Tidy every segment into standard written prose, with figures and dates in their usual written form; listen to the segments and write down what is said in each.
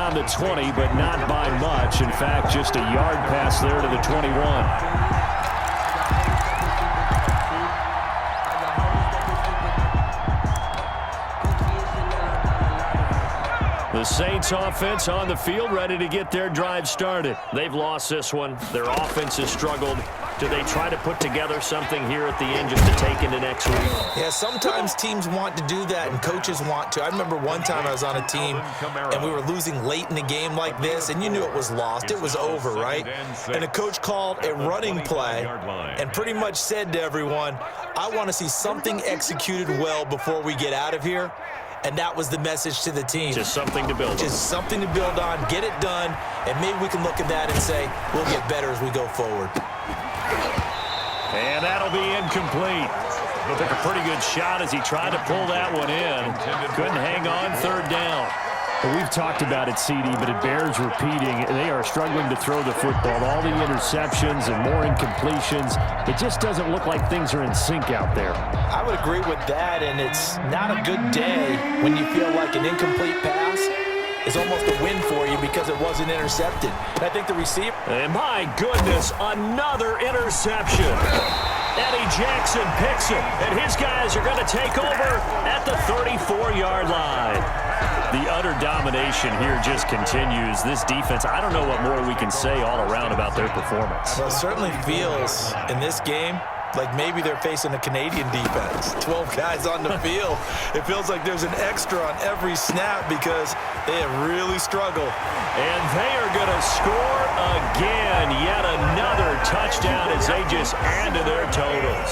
around the 20, but not by much. In fact, just a yard pass there to the 21. The Saints offense on the field, ready to get their drive started. They've lost this one. Their offense has struggled. Do they try to put together something here at the end just to take into next week? Yeah, sometimes teams want to do that and coaches want to. I remember one time I was on a team and we were losing late in a game like this, and you knew it was lost. It was over, right? And the coach called a running play and pretty much said to everyone, I want to see something executed well before we get out of here. And that was the message to the team. Just something to build on. Just something to build on, get it done, and maybe we can look at that and say, we'll get better as we go forward. And that'll be incomplete. Took a pretty good shot as he tried to pull that one in. Couldn't hang on, third down. Well, we've talked about it, CD, but it bears repeating. They are struggling to throw the football. All the interceptions and more incompletions. It just doesn't look like things are in sync out there. I would agree with that, and it's not a good day when you feel like an incomplete pass is almost a win for you because it wasn't intercepted. And I think the receiver... And my goodness, another interception. Eddie Jackson picks it, and his guys are going to take over at the 34-yard line. The utter domination here just continues. This defense, I don't know what more we can say all around about their performance. Well, it certainly feels in this game like maybe they're facing a Canadian defense. 12 guys on the field. It feels like there's an extra on every snap because they have really struggled. And they are going to score again. Yet another touchdown as they just add to their totals.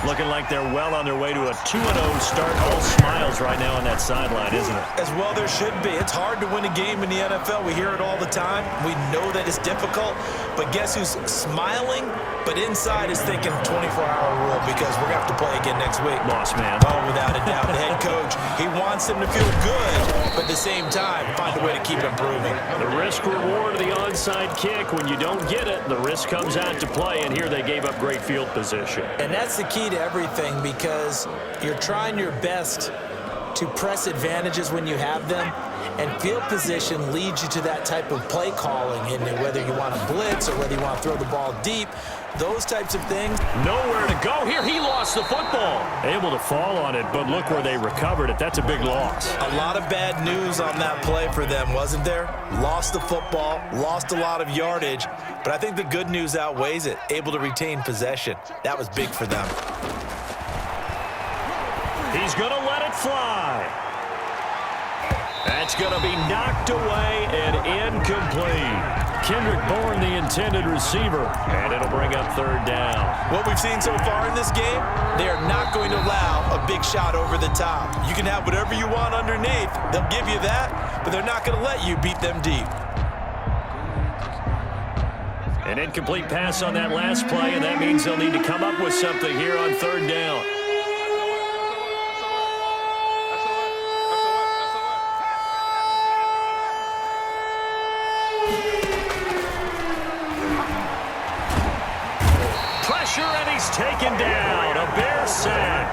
Looking like they're well on their way to a 2-0 start. All smiles right now on that sideline, isn't it? As well there should be. It's hard to win a game in the NFL. We hear it all the time. We know that it's difficult. But guess who's smiling? But inside is thinking 24-hour rule because we're going to have to play again next week. Boss man. Oh, without a doubt. The head coach, he wants them to feel good, but at the same time, find a way to keep improving. The risk-reward of the onside kick. When you don't get it, the risk comes out to play, and here they gave up great field position. And that's the key to everything because you're trying your best to press advantages when you have them, and field position leads you to that type of play calling, and whether you want to blitz or whether you want to throw the ball deep, those types of things. Nowhere to go here. He lost the football. Able to fall on it, but look where they recovered it. That's a big loss. A lot of bad news on that play for them, wasn't there? Lost the football, lost a lot of yardage, but I think the good news outweighs it. Able to retain possession. That was big for them. He's going to let it fly. That's going to be knocked away and incomplete. Kendrick Bourne, the intended receiver, and it'll bring up third down. What we've seen so far in this game, they are not going to allow a big shot over the top. You can have whatever you want underneath. They'll give you that, but they're not going to let you beat them deep. An incomplete pass on that last play, and that means they'll need to come up with something here on third down. And he's taken down. A Bear sack.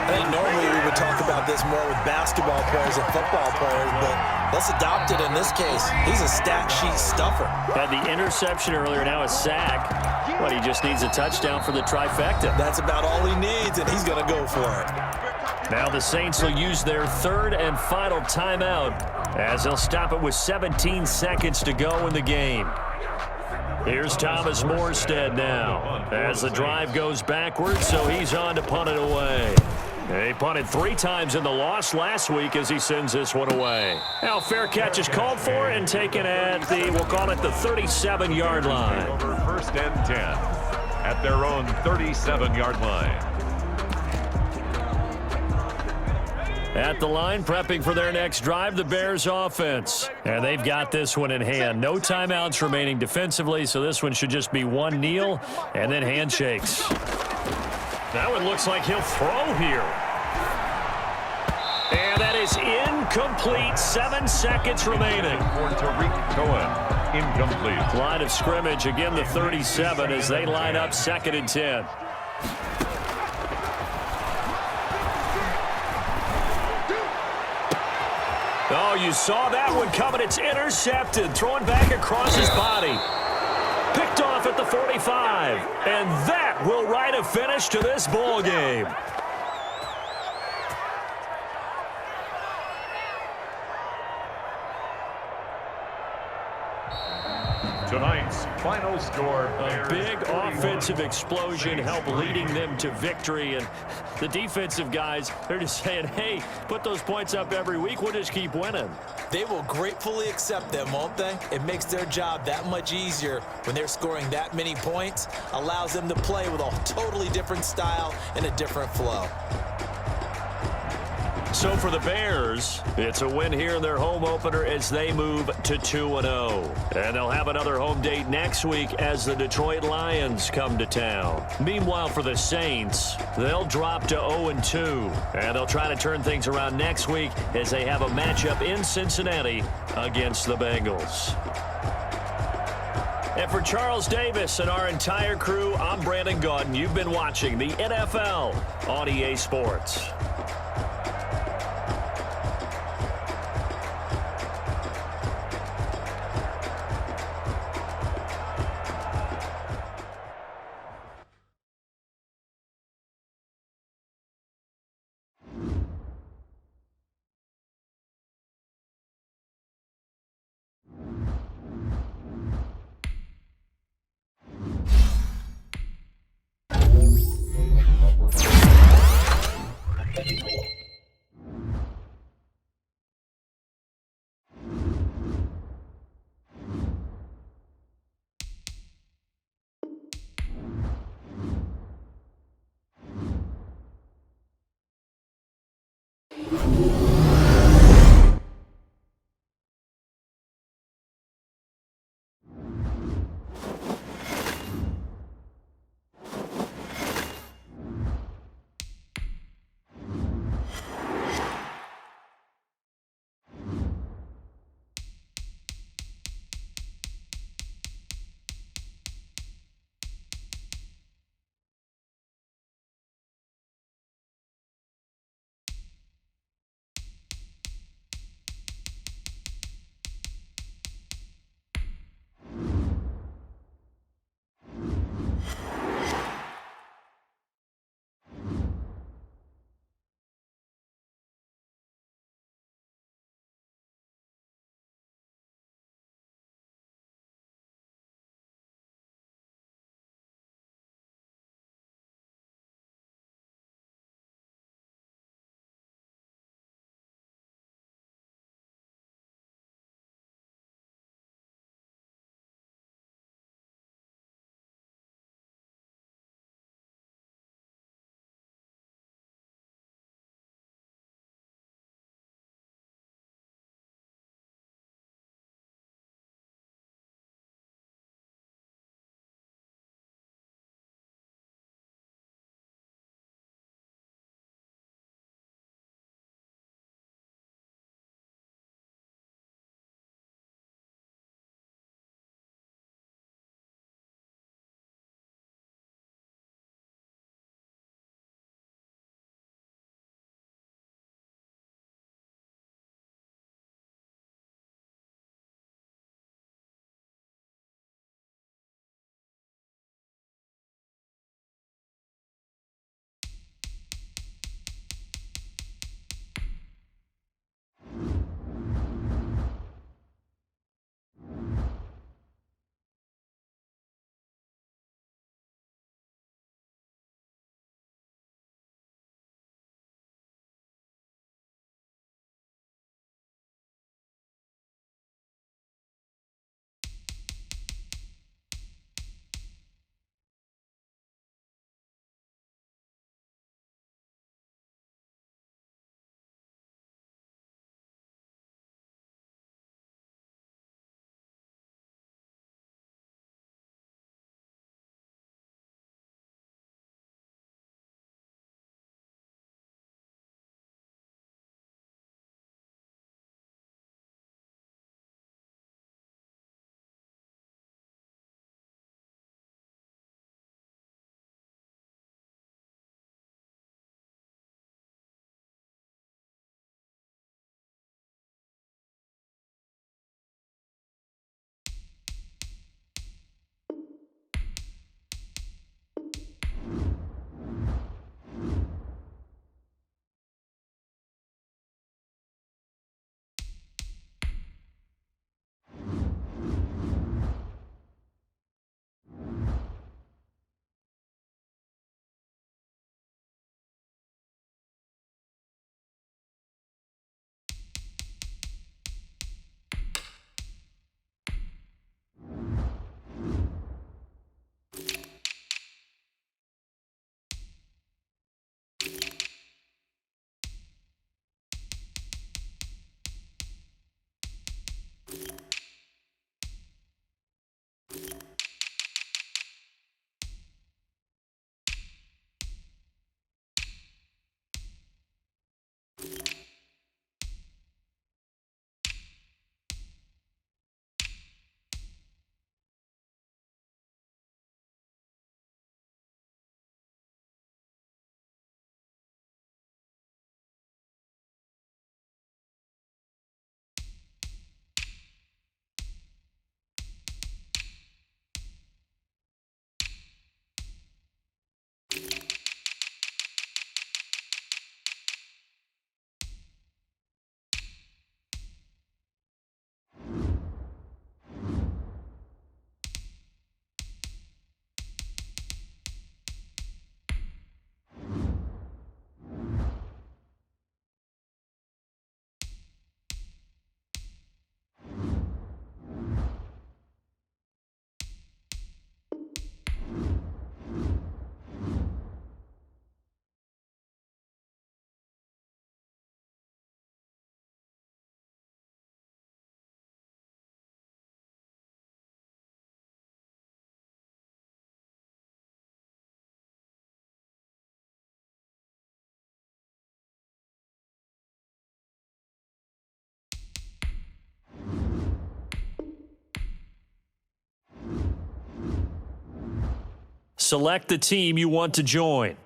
I think normally we would talk about this more with basketball players and football players, but let's adopt it in this case. He's a stat sheet stuffer. Had the interception earlier, now a sack. But he just needs a touchdown for the trifecta. That's about all he needs, and he's going to go for it. Now the Saints will use their third and final timeout as they'll stop it with 17 seconds to go in the game. Here's Thomas Morstead now as the drive goes backwards, so he's on to punt it away. He punted 3 times in the loss last week as he sends this one away. Now fair catch is called for and taken at the, we'll call it the 37-yard line. Over first and 10 at their own 37-yard line. At the line, prepping for their next drive, the Bears offense. And they've got this one in hand. No timeouts remaining defensively, so this one should just be one kneel and then handshakes. That one looks like he'll throw here. And that is incomplete. 7 seconds remaining. For Tariq Cohen, incomplete. Line of scrimmage, again the 37 as they line up 2nd and 10. Oh, you saw that one coming. It's intercepted, thrown back across his body. Picked off at the 45. And that will write a finish to this ball game. Tonight's final score. A big offensive explosion helped leading them to victory. And the defensive guys, they're just saying, hey, put those points up every week. We'll just keep winning. They will gratefully accept them, won't they? It makes their job that much easier when they're scoring that many points. Allows them to play with a totally different style and a different flow. So for the Bears, it's a win here in their home opener as they move to 2-0. And they'll have another home date next week as the Detroit Lions come to town. Meanwhile, for the Saints, they'll drop to 0-2. And they'll try to turn things around next week as they have a matchup in Cincinnati against the Bengals. And for Charles Davis and our entire crew, I'm Brandon Gaudin. You've been watching the NFL on EA Sports. Select the team you want to join.